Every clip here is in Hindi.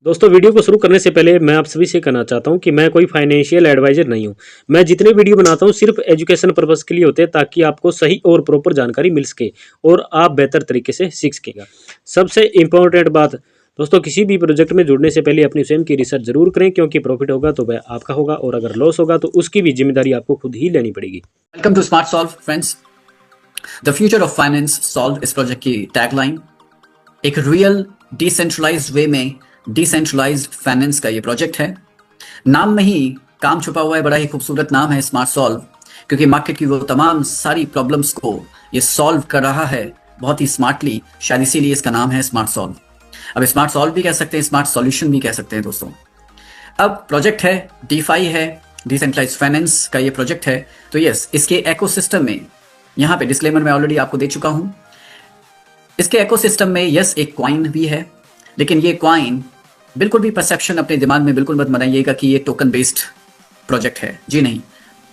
दोस्तों वीडियो को शुरू करने से पहले मैं आप सभी से कहना चाहता हूं कि मैं कोई फाइनेंशियल एडवाइजर नहीं हूं। मैं जितने वीडियो बनाता हूं सिर्फ एजुकेशन पर्पस के लिए होते हैं ताकि आपको सही और प्रॉपर जानकारी मिल सके और आप बेहतर तरीके से सीख सकेगा। सबसे इम्पोर्टेंट बात दोस्तों, किसी भी प्रोजेक्ट में जुड़ने से पहले अपनी स्वयं की रिसर्च जरूर करें, क्योंकि प्रॉफिट होगा तो वह आपका होगा और अगर लॉस होगा तो उसकी भी जिम्मेदारी आपको खुद ही लेनी पड़ेगी। Welcome to smart solve friends. The future of finance solve इस प्रोजेक्ट की टैगलाइन, एक रियल डिसेंट्रलाइज्ड वे में डिसेंट्रलाइज्ड फाइनेंस का ये प्रोजेक्ट है। नाम में ही काम छुपा हुआ है, बड़ा ही खूबसूरत नाम है स्मार्ट सॉल्व, क्योंकि मार्केट की वो तमाम सारी प्रॉब्लम्स को ये सॉल्व कर रहा है बहुत ही स्मार्टली। शायद इसीलिए इसका नाम है स्मार्ट सॉल्व। अब स्मार्ट सॉल्व भी कह सकते हैं, स्मार्ट सॉल्यूशन भी कह सकते हैं दोस्तों। अब प्रोजेक्ट है डीफाई है, डिसेंट्रलाइज्ड फाइनेंस का ये प्रोजेक्ट है। तो यस, इसके इकोसिस्टम में, यहाँ पे डिस्क्लेमर मैं ऑलरेडी आपको दे चुका हूं, इसके इकोसिस्टम में यस एक कॉइन भी है, लेकिन ये कॉइन बिल्कुल भी परसेप्शन अपने दिमाग में बिल्कुल मत बनाइएगा कि ये टोकन बेस्ड प्रोजेक्ट है। जी नहीं,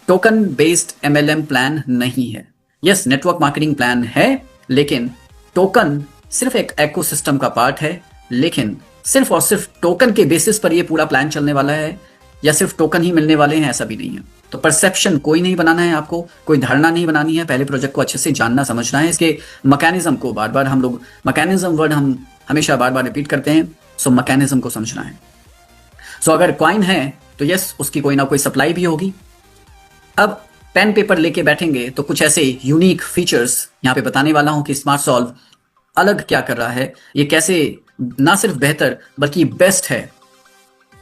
टोकन बेस्ड एमएलएम प्लान नहीं है। यस, नेटवर्क मार्केटिंग प्लान है, लेकिन टोकन सिर्फ एक इकोसिस्टम का पार्ट है। लेकिन सिर्फ और सिर्फ टोकन के बेसिस पर ये पूरा प्लान चलने वाला है या सिर्फ टोकन ही मिलने वाले हैं, ऐसा भी नहीं है। तो परसेप्शन कोई नहीं बनाना है, आपको कोई धारणा नहीं बनानी है। पहले प्रोजेक्ट को अच्छे से जानना समझना है, इसके मैकेनिज्म को बार बार हम लोग, मैकेनिज्म वर्ड हम हमेशा बार बार रिपीट करते हैं, सो मैकेनिज्म को समझना है। सो अगर कॉइन है तो यस, उसकी कोई ना कोई सप्लाई भी होगी। अब पेन पेपर लेके बैठेंगे तो कुछ ऐसे यूनिक फीचर्स यहाँ पे बताने वाला हूं कि स्मार्ट सॉल्व अलग क्या कर रहा है, ये कैसे ना सिर्फ बेहतर बल्कि बेस्ट है,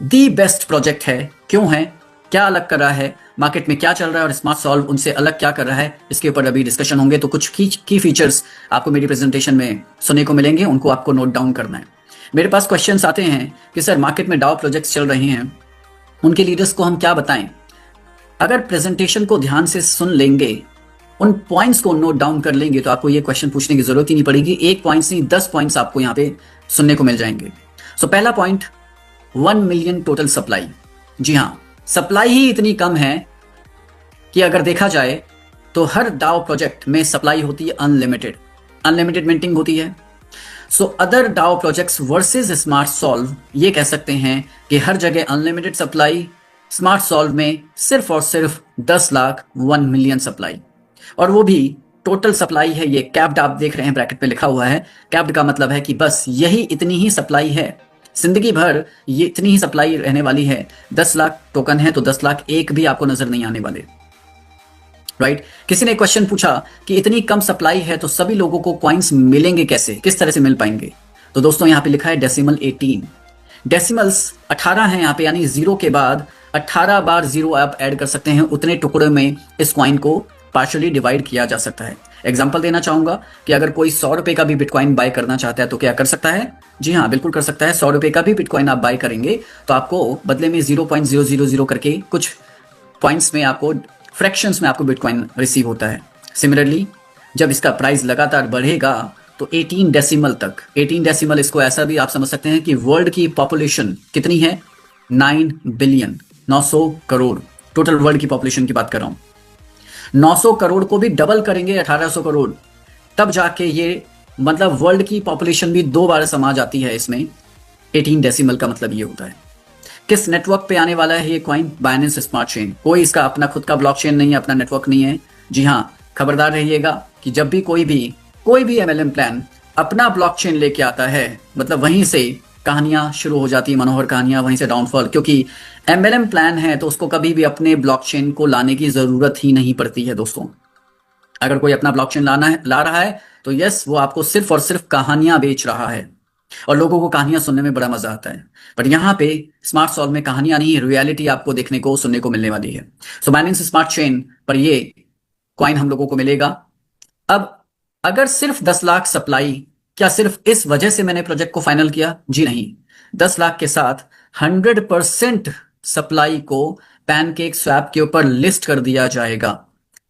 दी बेस्ट प्रोजेक्ट है। क्यों है, क्या अलग कर रहा है, मार्केट में क्या चल रहा है और स्मार्ट सॉल्व उनसे अलग क्या कर रहा है, इसके ऊपर अभी डिस्कशन होंगे। तो कुछ की फीचर्स आपको मेरी प्रेजेंटेशन में सुनने को मिलेंगे, उनको आपको नोट डाउन करना है। मेरे पास क्वेश्चंस आते हैं कि सर मार्केट में डाउ प्रोजेक्ट्स चल रहे हैं, उनके लीडर्स को हम क्या बताएं। अगर प्रेजेंटेशन को ध्यान से सुन लेंगे, उन पॉइंट्स को नोट डाउन कर लेंगे, तो आपको ये क्वेश्चन पूछने की जरूरत ही नहीं पड़ेगी। एक पॉइंट्स नहीं, 10 पॉइंट्स आपको यहाँ पे सुनने को मिल जाएंगे। सो पहला पॉइंट, 1 मिलियन टोटल सप्लाई। जी हाँ, सप्लाई ही इतनी कम है कि अगर देखा जाए तो हर डाउ प्रोजेक्ट में सप्लाई होती है अनलिमिटेड मिंटिंग होती है। सो अदर डाउ प्रोजेक्ट्स वर्सेस स्मार्ट सॉल्व, ये कह सकते हैं कि हर जगह अनलिमिटेड सप्लाई, स्मार्ट सॉल्व में सिर्फ और सिर्फ 10 लाख 1 मिलियन सप्लाई, और वो भी टोटल सप्लाई है। ये कैप्ड आप देख रहे हैं, ब्रैकेट में लिखा हुआ है। कैप्ड का मतलब है कि बस यही इतनी ही सप्लाई है, जिंदगी भर ये इतनी ही सप्लाई रहने वाली है। 10 लाख टोकन है तो 10 लाख एक भी आपको नजर नहीं आने वाले, राइट। किसी ने क्वेश्चन पूछा कि इतनी कम सप्लाई है तो सभी लोगों को कॉइन्स मिलेंगे कैसे, किस तरह से मिल पाएंगे। तो दोस्तों यहाँ पे लिखा है डेसिमल 18, डेसिमल्स 18 है यहाँ पे, यानी 0 के बाद 18 बार 0 आप ऐड कर सकते हैं। उतने टुकड़ों में इस कॉइन को पार्शियली डिवाइड किया जा सकता है। एग्जांपल देना चाहूंगा कि अगर कोई 100 रुपए का भी बिटकॉइन बाय करना चाहता है तो क्या कर सकता है। जी हाँ, बिल्कुल कर सकता है। 100 रुपए का भी बिटकॉइन आप बाय करेंगे तो आपको बदले में 0.000 करके कुछ पॉइंट्स में, आपको फ्रैक्शंस में आपको बिटकॉइन रिसीव होता है। सिमिलरली जब इसका प्राइस लगातार बढ़ेगा तो 18 डेसिमल तक, 18 डेसिमल, इसको ऐसा भी आप समझ सकते हैं कि वर्ल्ड की पॉपुलेशन कितनी है, 9 बिलियन, 900 करोड़। टोटल वर्ल्ड की पॉपुलेशन की बात कर रहा हूं। 900 करोड़ को भी डबल करेंगे 1800 करोड़, तब जाके ये मतलब वर्ल्ड की पॉपुलेशन भी 2 बार समा जाती है इसमें। 18 डेसिमल का मतलब ये होता है। किस नेटवर्क पे आने वाला है ये कॉइन, बाइनेंस स्मार्ट चेन। कोई इसका अपना खुद का ब्लॉकचेन नहीं है, अपना नेटवर्क नहीं है। जी हाँ, खबरदार रहिएगा कि जब भी कोई भी एमएलएम प्लान अपना ब्लॉकचेन लेके आता है, मतलब वहीं से कहानियां शुरू हो जाती है, मनोहर कहानियां, वहीं से डाउनफॉल। क्योंकि एमएलएम प्लान है तो उसको कभी भी अपने ब्लॉकचेन को लाने की जरूरत ही नहीं पड़ती है दोस्तों। अगर कोई अपना ब्लॉकचेन ला रहा है तो यस, वो आपको सिर्फ और सिर्फ कहानियां बेच रहा है और लोगों को कहानियां सुनने में बड़ा मजा आता है। बट यहाँ पे स्मार्ट सॉल्व में कहानियां नहीं, रियलिटी आपको देखने को, सुनने को मिलने वाली है। सो बाइनेंस स्मार्ट चेन पर ये कॉइन हम लोगों को मिलेगा। अब अगर सिर्फ 10 लाख सप्लाई, क्या सिर्फ इस वजह से मैंने प्रोजेक्ट को फाइनल किया? जी नहीं, 10 लाख के साथ 100% सप्लाई को पैनकेक स्वैप के ऊपर लिस्ट कर दिया जाएगा।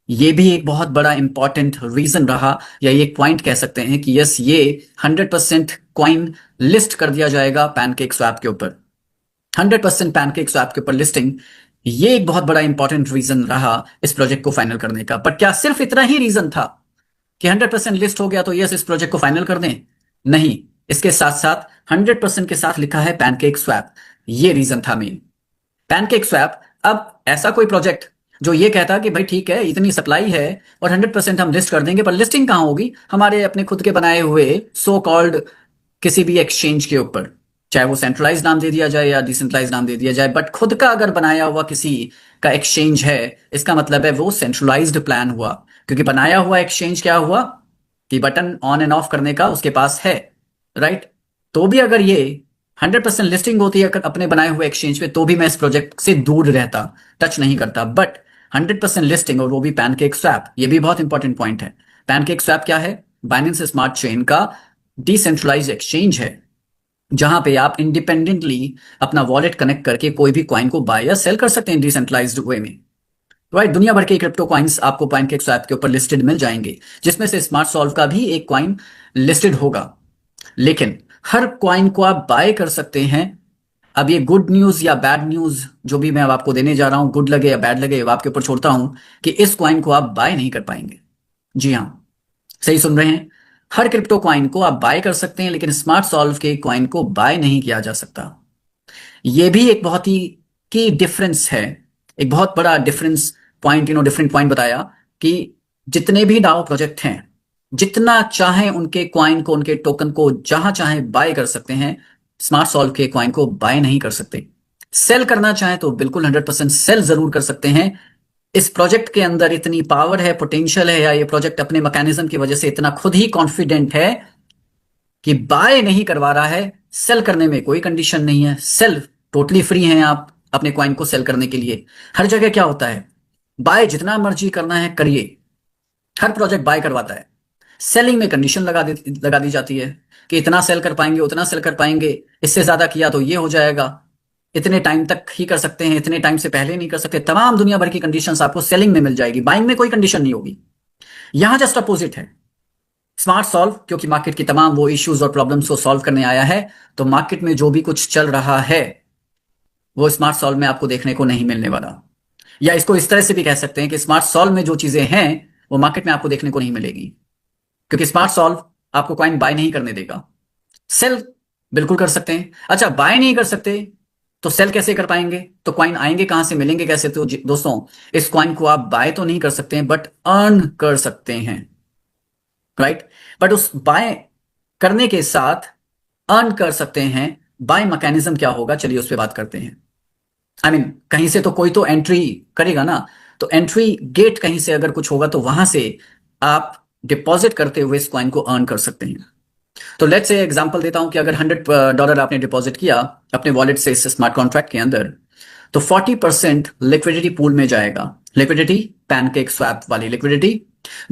ये भी एक बहुत बड़ा इंपॉर्टेंट रीजन रहा, या ये पॉइंट कह सकते हैं कि यस, ये 100% कॉइन लिस्ट कर दिया जाएगा पैनकेक स्वैप के ऊपर। 100% पैनकेक स्वैप के ऊपर लिस्टिंग, ये एक बहुत बड़ा इंपॉर्टेंट रीजन रहा इस प्रोजेक्ट को फाइनल करने का। पर क्या सिर्फ इतना ही रीजन था कि 100% लिस्ट हो गया तो यस, इस प्रोजेक्ट को फाइनल कर दें? नहीं, इसके साथ साथ 100% के साथ लिखा है पैनकेक स्वैप। ये रीजन था मेन। पैनकेक स्वैप, अब ऐसा कोई प्रोजेक्ट जो ये कहता कि भाई ठीक है इतनी सप्लाई है और 100% हम लिस्ट कर देंगे, पर लिस्टिंग कहां होगी? हमारे अपने खुद के बनाए हुए सो कॉल्ड किसी भी एक्सचेंज के ऊपर, चाहे वो सेंट्रलाइज नाम दे दिया जाए या डिसेंट्रलाइज नाम दे दिया जाए, बट खुद का अगर बनाया हुआ किसी का एक्सचेंज है, इसका मतलब है वो सेंट्रलाइज्ड प्लान हुआ। क्योंकि बनाया हुआ एक्सचेंज क्या हुआ कि बटन ऑन एंड ऑफ करने का उसके पास है, राइट? तो भी अगर ये 100% लिस्टिंग होती है अपने बनाए हुए एक्सचेंज पे, तो भी मैं इस प्रोजेक्ट से दूर रहता, टच नहीं करता। बट 100% लिस्टिंग और वो भी पैनकेक स्वैप, ये भी बहुत इंपॉर्टेंट पॉइंट है। पैनकेक स्वैप क्या है? बाइनेंस स्मार्ट चेन का डिसेंट्रलाइज एक्सचेंज है, जहां पे आप इंडिपेंडेंटली अपना वॉलेट कनेक्ट करके कोई भी कॉइन को बाय या सेल कर सकते हैं डिसेंट्रलाइज्ड वे में, राइट? दुनिया भर के क्रिप्टो कॉइन्स आपको पैनकेक स्वैप के ऊपर लिस्टेड मिल जाएंगे, जिसमें से स्मार्ट सॉल्व का भी एक कॉइन लिस्टेड होगा। लेकिन हर कॉइन को आप बाय कर सकते हैं। अब ये गुड न्यूज या बैड न्यूज जो भी मैं अब आपको देने जा रहा हूं, गुड लगे या बैड लगे, अब आपके ऊपर छोड़ता हूं कि इस कॉइन को आप बाय नहीं कर पाएंगे। जी हां, सही सुन रहे हैं। हर क्रिप्टो कॉइन को आप बाय कर सकते हैं, लेकिन स्मार्ट सॉल्व के कॉइन को बाय नहीं किया जा सकता। यह भी एक बहुत ही की डिफरेंस है, एक बहुत बड़ा डिफरेंस पॉइंट, डिफरेंट पॉइंट बताया कि जितने भी डाओ प्रोजेक्ट हैं, जितना चाहे उनके कॉइन को, उनके टोकन को जहां चाहे बाय कर सकते हैं, स्मार्ट सॉल्व के कॉइन को बाय नहीं कर सकते। सेल करना चाहे तो बिल्कुल 100% सेल जरूर कर सकते हैं। इस प्रोजेक्ट के अंदर इतनी पावर है, पोटेंशियल है, या ये प्रोजेक्ट अपने मैकेनिज्म की वजह से इतना खुद ही कॉन्फिडेंट है कि बाय नहीं करवा रहा है। सेल करने में कोई कंडीशन नहीं है, सेल टोटली फ्री हैं आप अपने कॉइन को सेल करने के लिए। हर जगह क्या होता है, बाय जितना मर्जी करना है करिए, हर प्रोजेक्ट बाय करवाता है। सेलिंग में कंडीशन लगा दी जाती है कि इतना सेल कर पाएंगे, उतना सेल कर पाएंगे, इससे ज्यादा किया तो ये हो जाएगा, इतने टाइम तक ही कर सकते हैं, इतने टाइम से पहले नहीं कर सकते। तमाम दुनिया भर की कंडीशंस आपको सेलिंग में मिल जाएगी, बाइंग में कोई कंडीशन नहीं होगी। यहां जस्ट अपोजिट है। स्मार्ट सॉल्व क्योंकि मार्केट की तमाम वो इश्यूज और प्रॉब्लम्स को सॉल्व करने आया है, तो मार्केट में जो भी कुछ चल रहा है वो स्मार्ट सॉल्व में आपको देखने को नहीं मिलने वाला। या इसको इस तरह से भी कह सकते हैं कि स्मार्ट सॉल्व में जो चीजें हैं वो मार्केट में आपको देखने को नहीं मिलेगी, क्योंकि स्मार्ट सॉल्व आपको कॉइन बाय नहीं करने देगा। सेल बिल्कुल कर सकते हैं। अच्छा, बाय नहीं कर सकते तो सेल कैसे कर पाएंगे? तो कॉइन आएंगे कहां से, मिलेंगे कैसे? तो दोस्तों, इस कॉइन को आप बाय तो नहीं कर सकते हैं, बट अर्न कर सकते हैं, राइट? बट उस बाय करने के साथ अर्न कर सकते हैं। बाय मैकेनिज्म क्या होगा, चलिए उस पर बात करते हैं। कहीं से तो कोई तो एंट्री करेगा ना, तो एंट्री गेट कहीं से अगर कुछ होगा तो वहां से आप डिपॉजिट करते हुए इस कॉइन को अर्न कर सकते हैं। तो लेट्स से एग्जांपल देता हूं कि अगर $100 आपने डिपॉजिट किया अपने वॉलेट से इस स्मार्ट कॉन्ट्रैक्ट के अंदर, तो 40% लिक्विडिटी पूल में जाएगा। लिक्विडिटी पैनकेक स्वैप वाली लिक्विडिटी,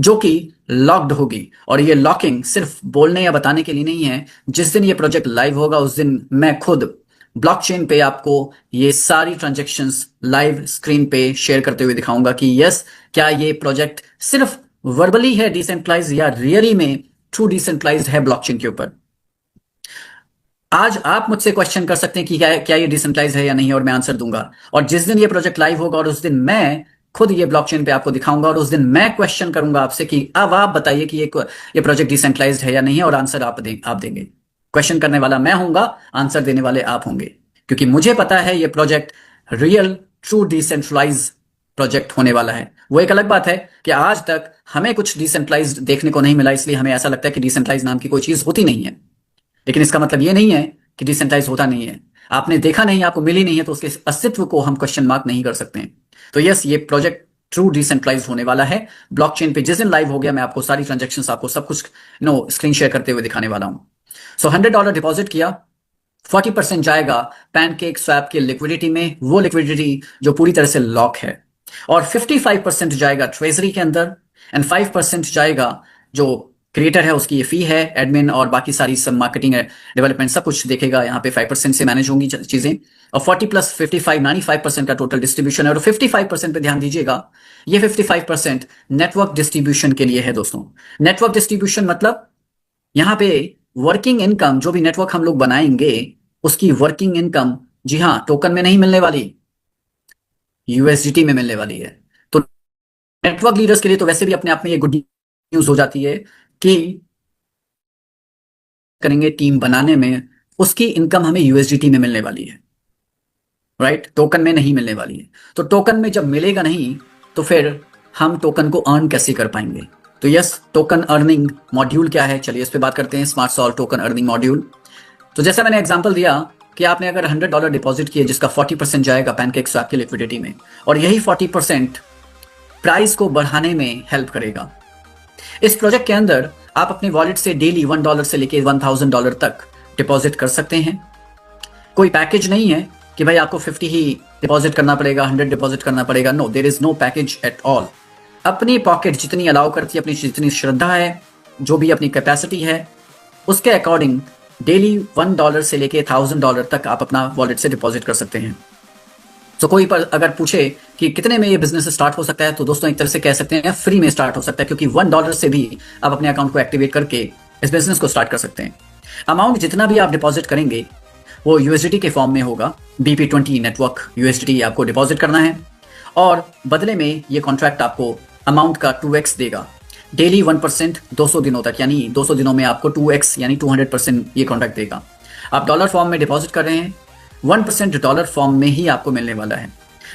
जो कि लॉक्ड होगी। और ये लॉकिंग सिर्फ बोलने या बताने के लिए नहीं है। जिस दिन ये प्रोजेक्ट लाइव होगा उस दिन मैं खुद ब्लॉकचेन पे आपको ये सारी ट्रांजैक्शंस लाइव स्क्रीन पे शेयर करते हुए दिखाऊंगा कि यस, क्या ये प्रोजेक्ट सिर्फ वर्बली है डिसेंट्रलाइज, या रियली में ट्रू डिसेंट्रलाइज्ड है ब्लॉकचेन के ऊपर। आज आप मुझसे क्वेश्चन कर सकते हैं कि क्या ये डिसेंट्रलाइज है या नहीं, और मैं आंसर दूंगा। और जिस दिन ये प्रोजेक्ट लाइव होगा और उस दिन मैं खुद ये ब्लॉकचेन पे आपको दिखाऊंगा, और उस दिन मैं क्वेश्चन करूंगा आपसे कि अब आप बताइए कि ये प्रोजेक्ट डिसेंट्रलाइज्ड है या नहीं है, और आंसर आप देंगे। क्वेश्चन करने वाला मैं होऊंगा, आंसर देने वाले आप होंगे, क्योंकि मुझे पता है ये project real true decentralize project होने वाला है। वो एक अलग बात है कि आज तक हमें कुछ डिसेंट्रलाइज्ड देखने को नहीं मिला, इसलिए हमें ऐसा लगता है कि डिसेंट्रलाइज नाम की कोई चीज होती नहीं है। लेकिन इसका मतलब ये नहीं है कि डिसेंट्रलाइज होता नहीं है। आपने देखा नहीं, आपको मिली नहीं है, तो उसके अस्तित्व को हम क्वेश्चन मार्क नहीं कर सकते हैं। तो यस, ये प्रोजेक्ट ट्रू डिसेंट्रलाइज होने वाला है ब्लॉकचेन पे। जिस दिन लाइव हो गया, मैं आपको सारी ट्रांजेक्शन्स, आपको सब कुछ स्क्रीन शेयर करते हुए दिखाने वाला हूं। सो $100 डिपॉजिट किया, 40% जाएगा पैनकेक स्वैप के लिक्विडिटी में, वो लिक्विडिटी जो पूरी तरह से लॉक है, और 55% जाएगा ट्रेजरी के अंदर, एंड 5% जाएगा जो क्रिएटर है उसकी ये फी है, एडमिन और बाकी सारी सब मार्केटिंग डेवलपमेंट सब कुछ देखेगा। यहाँ पे 5% से मैनेज होंगी चीजें, और 40 + 55 95% का टोटल डिस्ट्रीब्यूशन है। और 55% पे ध्यान दीजिएगा, ये 55% नेटवर्क डिस्ट्रीब्यूशन के लिए है दोस्तों। नेटवर्क डिस्ट्रीब्यूशन मतलब यहाँ पे वर्किंग इनकम, जो भी नेटवर्क हम लोग बनाएंगे उसकी वर्किंग इनकम, जी हाँ, टोकन में नहीं मिलने वाली, यूएसडीटी में मिलने वाली है। तो नेटवर्क लीडर्स के लिए तो वैसे भी अपने आप में ये गुड न्यूज हो जाती है कि करेंगे टीम बनाने में, उसकी इनकम हमें यूएसडीटी में मिलने वाली है, राइट? टोकन में नहीं मिलने वाली है। तो टोकन में जब मिलेगा नहीं तो फिर हम टोकन को अर्न कैसे कर पाएंगे? तो यस, टोकन अर्निंग मॉड्यूल क्या है, चलिए इस पे बात करते हैं। Smart solve token earning module. तो जैसा मैंने एग्जांपल दिया कि आपने अगर $100 डिपॉजिट किए जिसका 40% जाएगा पैनकेक स्वैप की लिक्विडिटी में, और यही 40% प्राइस को बढ़ाने में हेल्प करेगा। इस प्रोजेक्ट के अंदर आप अपने वॉलेट से डेली $1 से लेके $1000 तक डिपॉजिट कर सकते हैं। कोई पैकेज नहीं है कि भाई आपको 50 ही डिपॉजिट करना पड़ेगा, 100 डिपॉजिट करना पड़ेगा। No, there is no package at all. अपनी पॉकेट जितनी अलाउ करती है, अपनी जितनी श्रद्धा है, जो भी अपनी कैपेसिटी है, उसके अकॉर्डिंग डेली $1 से लेके $1000 तक आप अपना वॉलेट से डिपॉजिट कर सकते हैं। तो कोई पर अगर पूछे कि कितने में ये बिजनेस स्टार्ट हो सकता है, तो दोस्तों एक तरह से कह सकते हैं फ्री में स्टार्ट हो सकता है, क्योंकि $1 से भी आप अपने अकाउंट को एक्टिवेट करके इस बिजनेस को स्टार्ट कर सकते हैं। अमाउंट जितना भी आप डिपॉजिट करेंगे वो यूएसडीटी के फॉर्म में होगा। BP20 नेटवर्क यूएसडीटी आपको डिपॉजिट करना है, और बदले में ये कॉन्ट्रैक्ट आपको अमाउंट का 2x देगा। डेली 1% 200 दिनों तक, यानी 200 दिनों में आपको 2x यानी 200% ये कॉन्ट्रैक्ट देगा। आप डॉलर फॉर्म में डिपॉजिट कर रहे हैं, 1% डॉलर फॉर्म में ही आपको मिलने वाला है।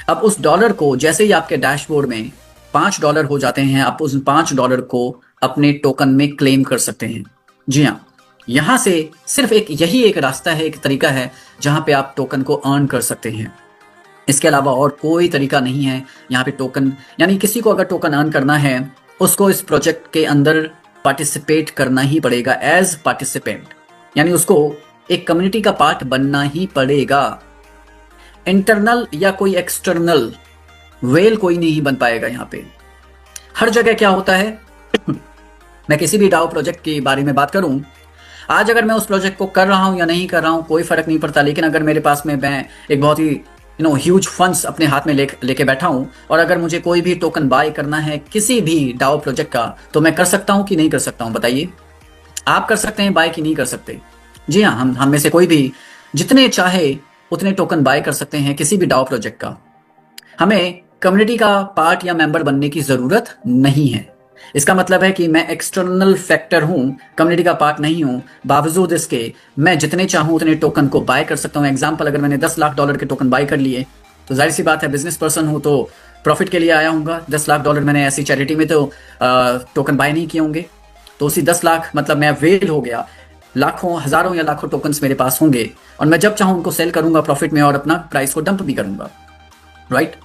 अब उस डॉलर को जैसे ही आपके डैशबोर्ड में $5 हो जाते हैं, आप उस $5 को अपने टोकन में क्लेम कर सकते हैं। जी हाँ, यहां से सिर्फ यही एक रास्ता है, एक तरीका है जहां पे आप टोकन को अर्न कर सकते हैं। इसके अलावा और कोई तरीका नहीं है यहाँ पे टोकन, यानी किसी को अगर टोकन अर्न करना है उसको इस प्रोजेक्ट के अंदर पार्टिसिपेट करना ही पड़ेगा एज पार्टिसिपेंट, यानी उसको एक कम्युनिटी का पार्ट बनना ही पड़ेगा। इंटरनल या कोई एक्सटर्नल वेल कोई नहीं बन पाएगा। यहाँ पे हर जगह क्या होता है मैं किसी भी डाओ प्रोजेक्ट के बारे में बात करूं, आज अगर मैं उस प्रोजेक्ट को कर रहा हूं या नहीं कर रहा हूं कोई फर्क नहीं पड़ता, लेकिन अगर मेरे पास में मैं एक बहुत ही ह्यूज फंड्स अपने हाथ में लेके बैठा हूं, और अगर मुझे कोई भी टोकन बाय करना है किसी भी डाओ प्रोजेक्ट का, तो मैं कर सकता हूं कि नहीं कर सकता हूं? बताइए, आप कर सकते हैं बाय कि नहीं कर सकते? जी हाँ, हम में से कोई भी जितने चाहे उतने टोकन बाय कर सकते हैं किसी भी डाओ प्रोजेक्ट का। हमें कम्युनिटी का पार्ट या मेंबर बनने की जरूरत नहीं है। इसका मतलब है कि मैं एक्सटर्नल फैक्टर हूं, कम्युनिटी का पार्ट नहीं हूं, बावजूद इसके मैं जितने चाहूं उतने टोकन को बाय कर सकता हूं। एग्जांपल, अगर मैंने $10 लाख के टोकन बाय कर लिए, तो जाहिर सी बात है बिजनेस पर्सन हूं तो प्रॉफिट के लिए आया हूँगा। $10 लाख मैंने ऐसी चैरिटी में तो टोकन बाय नहीं किए होंगे, तो उसी 10 लाख मतलब मैं वेल हो गया। लाखों, हजारों या लाखों टोकन्स मेरे पास होंगे, और मैं जब चाहूं उनको सेल करूंगा प्रॉफिट में और अपना प्राइस को डंप भी करूंगा, राइट?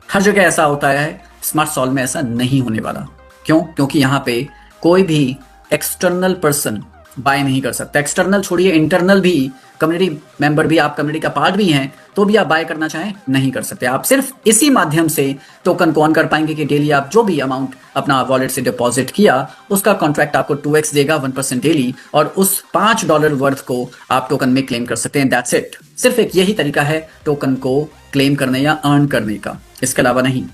हर जगह ऐसा होता है, स्मार्ट सॉल्व में ऐसा नहीं होने वाला। क्यों? क्योंकि यहाँ पे कोई भी एक्सटर्नल पर्सन बाय नहीं कर सकता। एक्सटर्नल छोड़िए, इंटरनल भी, कम्युनिटी मेंबर भी, आप कम्युनिटी का पार्ट भी हैं, तो भी आप बाय करना चाहें नहीं कर सकते। आप सिर्फ इसी माध्यम से टोकन को ऑन कर पाएंगे कि डेली आप जो भी अमाउंट अपना वॉलेट से डिपॉजिट किया उसका कॉन्ट्रैक्ट आपको 2x देगा, 1% डेली, और उस $5 वर्थ को आप टोकन में क्लेम कर सकते हैं। That's it. सिर्फ एक यही तरीका है टोकन को क्लेम करने या अर्न करने का, इसके अलावा नहीं।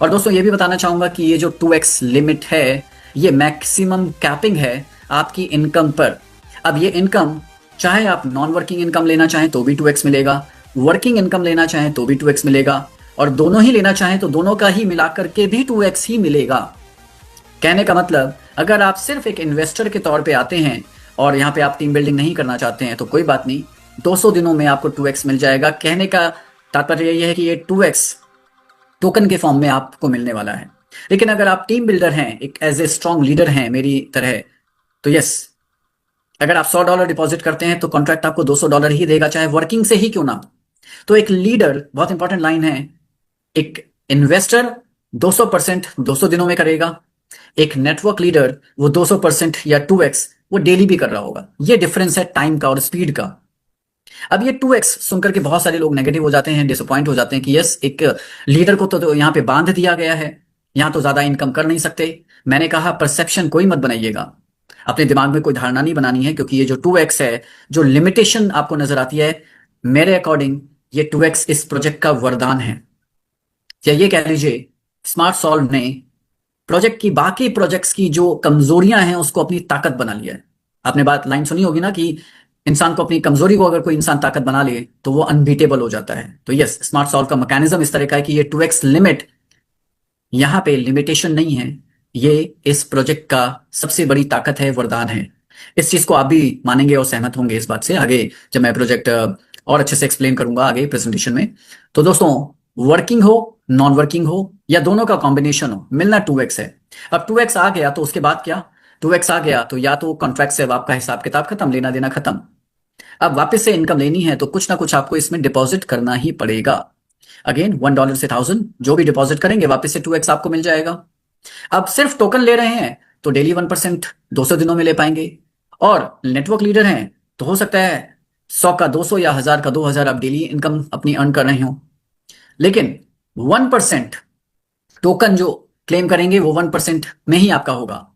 और दोस्तों ये भी बताना चाहूंगा कि ये जो 2x लिमिट है, ये मैक्सिमम कैपिंग है आपकी इनकम पर। अब ये इनकम, चाहे आप नॉन वर्किंग इनकम लेना चाहें तो भी 2x मिलेगा, वर्किंग इनकम लेना चाहें तो भी 2x मिलेगा, और दोनों ही लेना चाहें तो दोनों का ही मिलाकर के भी 2x ही मिलेगा। कहने का मतलब, अगर आप सिर्फ एक इन्वेस्टर के तौर पे आते हैं और यहाँ पे आप टीम बिल्डिंग नहीं करना चाहते हैं, तो कोई बात नहीं, 200 दिनों में आपको 2x मिल जाएगा। कहने का तात्पर्य यही है कि ये 2x टोकन के फॉर्म में आपको मिलने वाला है। लेकिन अगर आप टीम बिल्डर हैं, एक एज ए स्ट्रॉन्ग लीडर हैं मेरी तरह, तो यस, अगर आप $100 डिपॉजिट करते हैं तो कॉन्ट्रैक्ट आपको $200 ही देगा, चाहे वर्किंग से ही क्यों ना। तो एक लीडर, बहुत इंपॉर्टेंट लाइन है, एक इन्वेस्टर 200% 200 दिनों में करेगा, एक नेटवर्क लीडर वो 200% या 2x वो डेली भी कर रहा होगा। ये डिफरेंस है टाइम का और स्पीड का। अब ये 2x सुनकर के बहुत सारे लोग नेगेटिव हो जाते हैं, डिसअपॉइंट हो जाते हैं कि यस, एक लीडर को तो यहाँ पे बांध दिया गया है, यहाँ तो ज्यादा इनकम कर नहीं सकते। मैंने कहा परसेप्शन कोई मत बनाइएगा, अपने दिमाग में कोई धारणा नहीं बनानी है, क्योंकि ये जो 2x है, जो लिमिटेशन आपको नजर आती है, मेरे अकॉर्डिंग ये 2x इस प्रोजेक्ट का वरदान है। या ये कह लीजिए, स्मार्ट सॉल्व ने प्रोजेक्ट की बाकी प्रोजेक्ट्स की जो कमजोरियां हैं उसको अपनी ताकत बना लिया है। आपने बात लाइन सुनी होगी ना कि इंसान को अपनी कमजोरी को अगर कोई इंसान ताकत बना ले तो वो अनबीटेबल हो जाता है। तो यस, स्मार्ट सॉल्व का मैकेनिज्म इस तरह का है कि ये 2x लिमिट, यहां पे लिमिटेशन नहीं है, ये इस प्रोजेक्ट का सबसे बड़ी ताकत है, वरदान है। इस चीज को आप भी मानेंगे और सहमत होंगे इस बात से आगे जब मैं प्रोजेक्ट और अच्छे से एक्सप्लेन करूंगा आगे प्रेजेंटेशन में। तो दोस्तों, वर्किंग हो, नॉन वर्किंग हो या दोनों का कॉम्बिनेशन हो, मिलना 2x है। अब 2x आ गया तो उसके बाद क्या? 2x आ गया तो या तो कॉन्ट्रैक्ट से आपका हिसाब किताब खत्म, लेना देना खत्म। अब वापस से इनकम लेनी है तो कुछ ना कुछ आपको इसमें डिपॉजिट करना ही पड़ेगा। अगेन $1 से 1000 जो भी डिपॉजिट करेंगे वापस से 2x आपको मिल जाएगा। अब सिर्फ टोकन ले रहे हैं तो डेली 1% 200 दिनों में ले पाएंगे, और नेटवर्क लीडर हैं तो हो सकता है 100 का 200 या 1000 का 2000 आप डेली इनकम अपनी अर्न कर रहे हो। लेकिन 1% टोकन जो क्लेम करेंगे वो 1% में ही आपका होगा,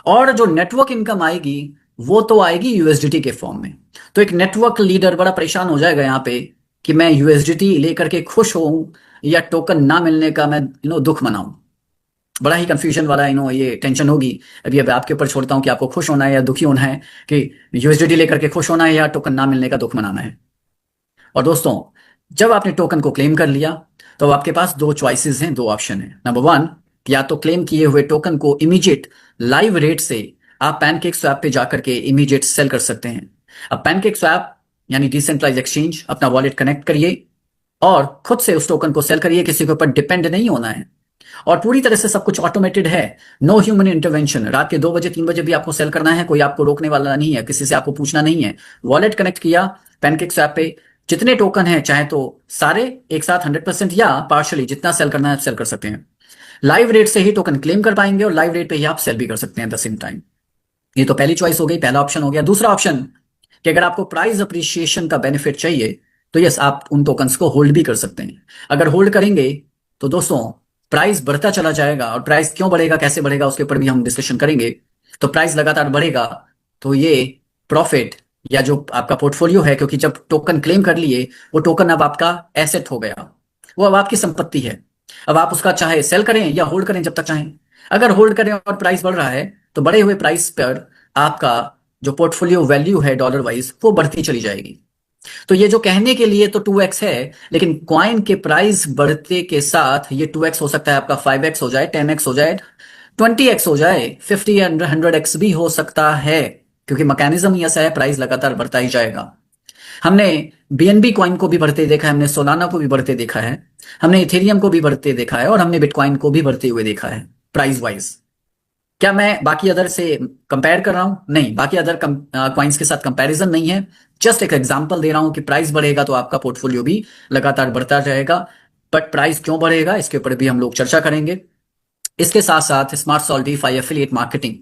और जो नेटवर्क इनकम आएगी वो तो आएगी यूएसडीटी के फॉर्म में। तो एक नेटवर्क लीडर बड़ा परेशान हो जाएगा यहाँ पे कि मैं यूएसडीटी लेकर के खुश हूं या टोकन ना मिलने का मैं दुख मनाऊं। बड़ा ही कंफ्यूजन वाला ये टेंशन होगी। अभी आपके ऊपर छोड़ता हूं कि आपको खुश होना है या दुखी होना है, कि यूएसडीटी लेकर के खुश होना है या टोकन ना मिलने का दुख मनाना है। और दोस्तों, जब आपने टोकन को क्लेम कर लिया तो आपके पास दो चॉइसेस हैं, दो ऑप्शन है। नंबर 1, या तो क्लेम किए हुए टोकन को इमीडिएट लाइव रेट से आप पैनकेक स्वैप पे जाकर के इमीडिएट सेल कर सकते हैं। अब पैनकेक स्वैप यानी डिसेंट्रलाइज एक्सचेंज, अपना वॉलेट कनेक्ट करिए और खुद से उस टोकन को सेल करिए, किसी के ऊपर डिपेंड नहीं होना है, और पूरी तरह से सब कुछ ऑटोमेटेड है, नो ह्यूमन इंटरवेंशन। रात के 2 बजे 3 बजे भी आपको सेल करना है, कोई आपको रोकने वाला नहीं है, किसी से आपको पूछना नहीं है। वॉलेट कनेक्ट किया पैनकेक स्वैप पे, जितने टोकन हैं चाहे तो सारे एक साथ 100% या पार्शली जितना सेल करना है सेल कर सकते हैं। लाइव रेट से ही टोकन क्लेम कर पाएंगे और लाइव रेट पे ही आप सेल भी कर सकते हैं द सेम टाइम। ये तो पहली चॉइस हो गई, पहला ऑप्शन हो गया। दूसरा ऑप्शन कि अगर आपको प्राइस अप्रिसिएशन का बेनिफिट चाहिए तो यस, आप उन टोकन्स को होल्ड भी कर सकते हैं। अगर होल्ड करेंगे तो दोस्तों प्राइस बढ़ता चला जाएगा, और प्राइस क्यों बढ़ेगा, कैसे बढ़ेगा, उसके ऊपर भी हम डिस्कशन करेंगे। तो प्राइस लगातार बढ़ेगा तो ये प्रॉफिट या जो आपका पोर्टफोलियो है, क्योंकि जब टोकन क्लेम कर लिए वो टोकन अब आपका एसेट हो गया, वो अब आपकी संपत्ति है। अब आप उसका चाहे सेल करें या होल्ड करें जब तक चाहें। अगर होल्ड करें और प्राइस बढ़ रहा है तो बढ़े हुए प्राइस पर आपका जो पोर्टफोलियो वैल्यू है डॉलर वाइज वो बढ़ती चली जाएगी। तो ये जो कहने के लिए तो 2x है, लेकिन कॉइन के प्राइस बढ़ते के साथ ये 2x हो सकता है आपका 5x हो जाए, 10x हो जाए, 20x हो जाए, 50 या 100x भी हो सकता है, क्योंकि मैकेनिज्म ही ऐसा है, प्राइस लगातार बढ़ता ही जाएगा। हमने बीएनबी कॉइन को भी बढ़ते देखा है, हमने सोलाना को भी बढ़ते देखा है, हमने इथेरियम को भी बढ़ते देखा है, और हमने बिटकॉइन को भी बढ़ते हुए देखा है प्राइस वाइज। क्या मैं बाकी अदर से कंपेयर कर रहा हूं? नहीं, बाकी अदर कॉइन्स के साथ कंपैरिजन नहीं है, जस्ट एक एग्जांपल दे रहा हूं कि प्राइस बढ़ेगा तो आपका पोर्टफोलियो भी लगातार बढ़ता जाएगा। बट प्राइस क्यों बढ़ेगा इसके ऊपर भी हम लोग चर्चा करेंगे। इसके साथ साथ smart solve DeFi affiliate marketing,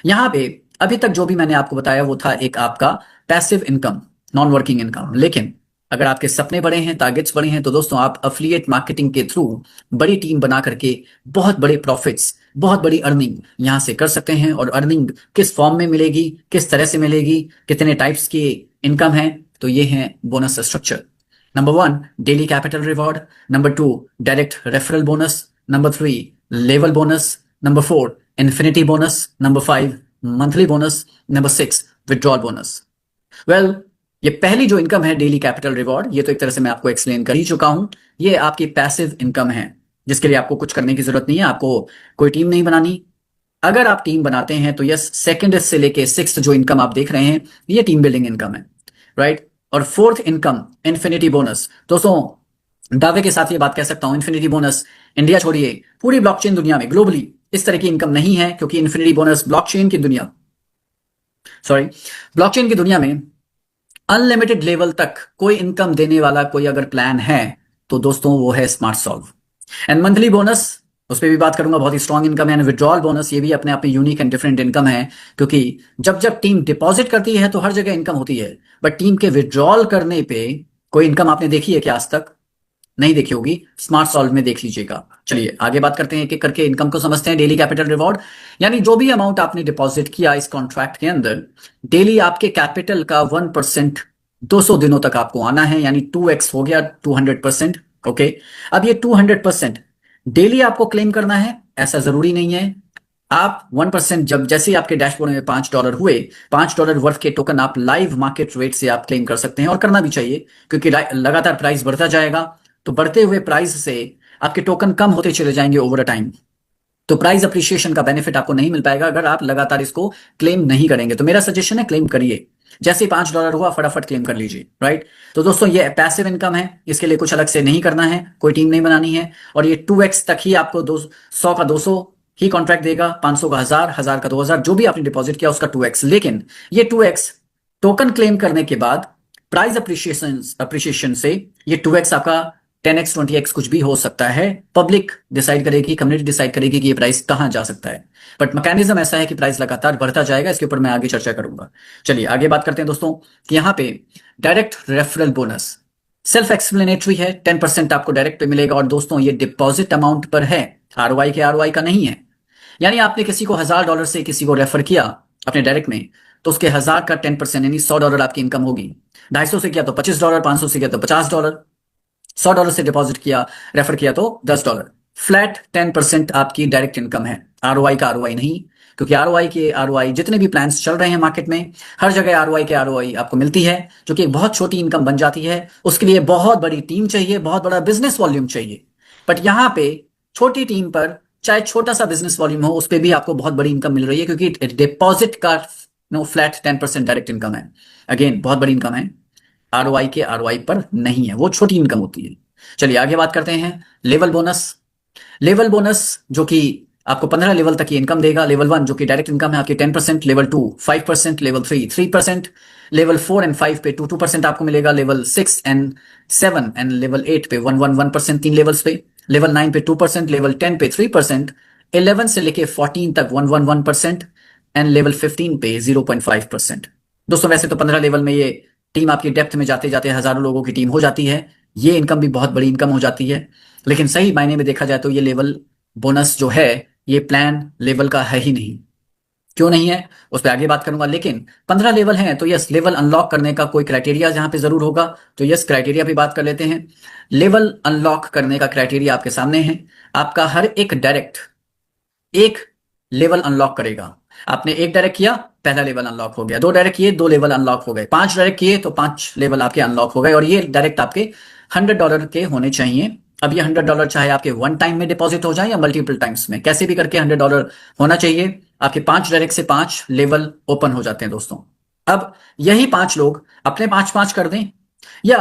यहां पे अभी तक जो भी मैंने आपको बताया वो था एक आपका passive income, non working income. लेकिन अगर आपके सपने बड़े हैं, टारगेट्स बड़े हैं, तो दोस्तों आप एफिलिएट मार्केटिंग के थ्रू बड़ी टीम बना करके बहुत बड़े प्रॉफिट्स, बहुत बड़ी अर्निंग यहां से कर सकते हैं। और अर्निंग किस फॉर्म में मिलेगी, किस तरह से मिलेगी, कितने टाइप्स की इनकम है, तो ये है bonus structure. Number 1 daily capital reward, number 2 direct referral bonus, number 3 level bonus, number 4 infinity bonus, number 5 monthly bonus, number 6 withdrawal bonus. Well, ये पहली जो इनकम है डेली कैपिटल रिवॉर्ड, ये तो एक तरह से मैं आपको एक्सप्लेन कर ही चुका हूं। ये आपकी पैसिव इनकम है जिसके लिए आपको कुछ करने की जरूरत नहीं है, आपको कोई टीम नहीं बनानी। अगर आप टीम बनाते हैं तो यस, सेकंड से लेके 6th जो इनकम आप देख रहे हैं ये टीम बिल्डिंग इनकम है, राइट। और 4th इनकम इन्फिनिटी बोनस, दोस्तों दावे के साथ ये बात कह सकता हूं, इन्फिनिटी बोनस इंडिया छोड़िए पूरी ब्लॉकचेन दुनिया में ग्लोबली इस तरह की इनकम नहीं है, क्योंकि इन्फिनिटी बोनस ब्लॉकचेन की दुनिया में अनलिमिटेड लेवल तक कोई इनकम देने वाला कोई अगर प्लान है तो दोस्तों वो है smart solve. And monthly bonus, उस पर भी बात करूंगा, बहुत ही स्ट्रॉन्ग इनकम है। एंड विड्रॉल बोनस, ये भी अपने आप में यूनिक एंड डिफरेंट इनकम है, क्योंकि जब जब टीम डिपॉजिट करती है तो हर जगह इनकम होती है, बट टीम के विड्रॉल करने पे कोई इनकम आपने देखी है क्या आज तक? नहीं देखी होगी, स्मार्ट सॉल्व में देख लीजिएगा। चलिए आगे बात करते हैं, एक एक करके इनकम को समझते हैं। डेली कैपिटल रिवॉर्ड यानी जो भी अमाउंट आपने डिपॉजिट किया इस कॉन्ट्रैक्ट के अंदर, डेली आपके कैपिटल का 1% 200 दिनों तक आपको आना है, यानी 2x हो गया 200%। ओके, अब ये 200% डेली आपको क्लेम करना है ऐसा जरूरी नहीं है। आप 1% जब जैसे ही आपके डैशबोर्ड में $5 हुए, $5 वर्थ के टोकन आप लाइव मार्केट रेट से आप क्लेम कर सकते हैं, और करना भी चाहिए क्योंकि लगातार प्राइस बढ़ता जाएगा, तो बढ़ते हुए प्राइस से आपके टोकन कम होते चले जाएंगे ओवर अ टाइम। तो प्राइस अप्रिशिएशन का बेनिफिट आपको नहीं मिल पाएगा अगर आप लगातार इसको क्लेम नहीं करेंगे। तो मेरा सजेशन है क्लेम करिए, जैसे $5 हुआ फटाफट क्लेम कर लीजिए, राइट। तो दोस्तों ये पैसिव इनकम है, इसके लिए कुछ अलग से नहीं करना है, कोई टीम नहीं बनानी है, और ये 2x तक ही आपको 100 का 200 ही कॉन्ट्रैक्ट देगा, 500 का 1000, 1000 का 2000, जो भी आपने डिपॉजिट किया उसका 2x। लेकिन ये 2x टोकन क्लेम करने के बाद प्राइस अप्रिशिएशन से ये 2x आपका 10x 20x कुछ भी हो सकता है। पब्लिक डिसाइड करेगी, कम्युनिटी डिसाइड करेगी कि ये प्राइस कहां जा सकता है, बट मैकेनिज्म ऐसा है कि प्राइस लगातार बढ़ता जाएगा। इसके ऊपर मैं आगे चर्चा करूंगा। चलिए आगे बात करते हैं दोस्तों कि यहां पे direct referral bonus self explanatory है, 10% आपको डायरेक्ट पे मिलेगा। और दोस्तों ये डिपॉजिट अमाउंट पर है, आरओआई के आरओआई का नहीं है। यानी आपने किसी को $1000 से किसी को रेफर किया अपने डायरेक्ट में, तो उसके 1000 का 10% यानी $100 आपकी इनकम होगी। 250 से किया तो $25, 500 से किया तो $50, $100 से डिपॉजिट किया, रेफर किया तो $10। फ्लैट 10% आपकी डायरेक्ट इनकम है, आरओआई का आरओआई नहीं। क्योंकि आरओआई के आरओआई जितने भी प्लान्स चल रहे हैं मार्केट में, हर जगह आरओआई के आरओआई आपको मिलती है, जो कि एक बहुत छोटी इनकम बन जाती है। उसके लिए बहुत बड़ी टीम चाहिए, बहुत बड़ा बिजनेस वॉल्यूम चाहिए। बट यहां पे छोटी टीम पर चाहे छोटा सा बिजनेस वॉल्यूम हो, उस पर भी आपको बहुत बड़ी इनकम मिल रही है, क्योंकि डिपॉजिट का फ्लैट 10% डायरेक्ट इनकम है। अगेन बहुत बड़ी इनकम है, आरओआई के आरओआई पर नहीं है, वो छोटी इनकम होती है। चलिए आगे बात करते हैं लेवल बोनस। लेवल बोनस जो कि आपको 15 लेवल तक की इनकम देगा। लेवल 1 जो कि डायरेक्ट इनकम है आपकी 10%, लेवल 2 5%, लेवल 3 3%, लेवल 4 एंड 5 पे 2% आपको मिलेगा, लेवल 6 एंड 7 एंड लेवल 8 पे 1% 3 लेवल्स पे, लेवल 9 पे 2%, लेवल 10 पे 3%, 11 से लेके 14 तक 1% एंड लेवल 15 पे 0.5%। दोस्तों वैसे तो 15 लेवल में ये टीम आपकी डेप्थ में जाते जाते हजारों लोगों की टीम हो जाती है, ये इनकम भी बहुत बड़ी इनकम हो जाती है। लेकिन सही मायने में देखा जाए तो ये लेवल बोनस जो है ये प्लान लेवल का है ही नहीं। क्यों नहीं है उस पर आगे बात करूंगा। लेकिन 15 लेवल हैं तो यस, लेवल अनलॉक करने का कोई क्राइटेरिया जहां पे जरूर होगा, तो यस क्राइटेरिया भी बात कर लेते हैं। लेवल अनलॉक करने का क्राइटेरिया आपके सामने है। आपका हर एक डायरेक्ट एक लेवल अनलॉक करेगा। आपने एक डायरेक्ट किया, पहला लेवल अनलॉक हो गया, 2 डायरेक्ट किए, 2 लेवल अनलॉक हो गए, 5 डायरेक्ट किए तो 5 लेवल आपके अनलॉक हो गए। और ये डायरेक्ट आपके $100 के होने चाहिए। अब ये $100 चाहे आपके 1 टाइम में डिपॉजिट हो जाए या मल्टीपल टाइम्स में, कैसे भी करके $100 होना चाहिए। आपके 5 डायरेक्ट से 5 लेवल ओपन हो जाते हैं दोस्तों। अब यही 5 लोग अपने 5-5 कर दें, या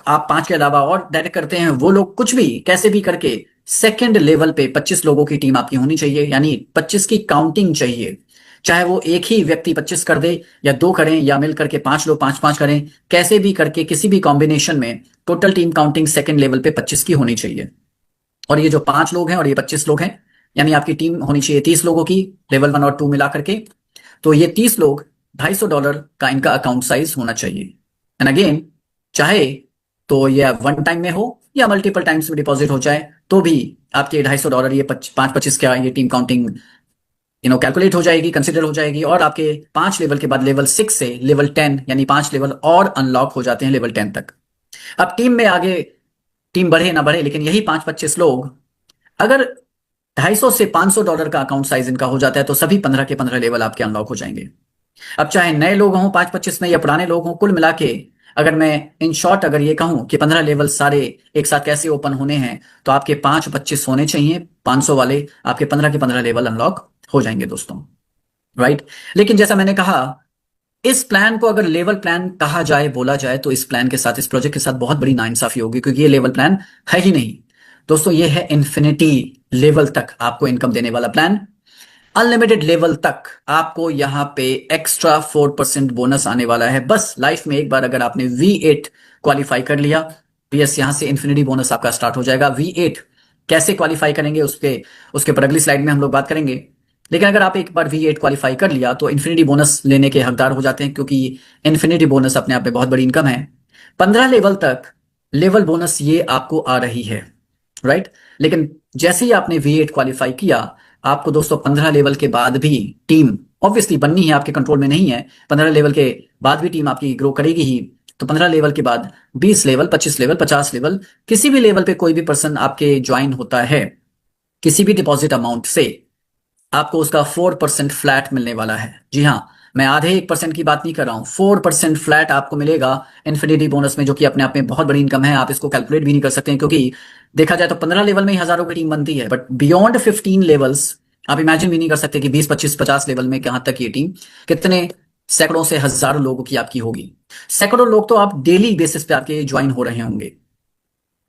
आप 5 के अलावा और डायरेक्ट करते हैं, वो लोग कुछ भी कैसे भी करके सेकंड लेवल पे 25 लोगों की टीम आपकी होनी चाहिए। यानी 25 की काउंटिंग चाहिए, चाहे वो एक ही व्यक्ति 25 कर दे या 2 करें या मिल करके 5 लोग 5-5 करें, कैसे भी करके किसी भी कॉम्बिनेशन में total team counting second level पे 25 की होनी चाहिए। और ये जो 5 लोग हैं और ये 25 लोग हैं, यानी आपकी टीम होनी चाहिए 30 लोगों की, लेवल 1 और 2 मिला करके। तो ये 30 लोग $250 का इनका अकाउंट साइज होना चाहिए। एंड अगेन चाहे तो ये 1 टाइम में हो या मल्टीपल टाइम्स में डिपॉजिट हो जाए, तो भी आपके $250 ये 5-25 का ये टीम काउंटिंग कैलकुलेट हो जाएगी, कंसिडर हो जाएगी। और आपके 5 लेवल के बाद लेवल 6 से लेवल 10 यानी 5 लेवल और अनलॉक हो जाते हैं लेवल 10 तक। अब टीम में आगे टीम बढ़े ना बढ़े, लेकिन यही 5-25 लोग अगर $250 से $500 का अकाउंट साइज इनका हो जाता है, तो सभी 15 के 15 लेवल आपके अनलॉक हो जाएंगे। अब चाहे नए लोग हों 5-25 में या पुराने लोग हों, कुल मिला के अगर मैं इन शॉर्ट अगर ये कहूं कि 15 लेवल सारे एक साथ कैसे ओपन होने हैं, तो आपके 5-25 होने चाहिए, 500 वाले आपके 15 के 15 लेवल अनलॉक हो जाएंगे दोस्तों, राइट। लेकिन जैसा मैंने कहा, इस प्लान को अगर लेवल प्लान कहा जाए, बोला जाए, तो इस प्लान के साथ, इस प्रोजेक्ट के साथ बहुत बड़ी नाइंसाफी होगी, क्योंकि ये लेवल प्लान है ही नहीं दोस्तों। ये है इन्फिनिटी लेवल तक आपको इनकम देने वाला प्लान। अनलिमिटेड लेवल तक आपको यहां पे एक्स्ट्रा 4% बोनस आने वाला है। बस लाइफ में एक बार अगर आपने V8 क्वालिफाई कर लिया, तो यस यहां से इन्फिनिटी बोनस आपका स्टार्ट हो जाएगा। V8 कैसे क्वालिफाई करेंगे उसके पर अगली स्लाइड में हम लोग बात करेंगे। लेकिन अगर आप एक बार V8 क्वालिफाई कर लिया तो इन्फिनिटी बोनस लेने के हकदार हो जाते हैं, क्योंकि इन्फिनिटी बोनस अपने आप में बहुत बड़ी इनकम है। 15 लेवल तक लेवल बोनस ये आपको आ रही है, राइट। लेकिन जैसे ही आपने V8 क्वालिफाई किया, आपको दोस्तों 15 लेवल के बाद भी टीम ऑब्वियसली बननी है, आपके कंट्रोल में नहीं है। 15 लेवल के बाद भी टीम आपकी ग्रो करेगी ही। तो 15 लेवल के बाद 20 लेवल, 25 लेवल, 50 लेवल, किसी भी लेवल पे कोई भी पर्सन आपके ज्वाइन होता है, किसी भी डिपॉजिट अमाउंट से आपको उसका 4% फ्लैट मिलने वाला है। जी हाँ, मैं आधे 1% की बात नहीं कर रहा हूं, 4% फ्लैट आपको मिलेगा इन्फिनिटी बोनस में, जो कि अपने आप में बहुत बड़ी इनकम है। आप इसको कैलकुलेट भी नहीं कर सकते हैं, क्योंकि देखा जाए तो 15 लेवल में ही हजारों की टीम बनती है, बट बियॉन्ड 15 लेवल्स आप इमेजिन भी नहीं कर सकते कि 20, 25, 50 लेवल में कहां तक ये टीम कितने सैकड़ों से हजारों लोगों की आपकी होगी। सैकड़ों लोग तो आप डेली बेसिस पे आपके ज्वाइन हो रहे होंगे,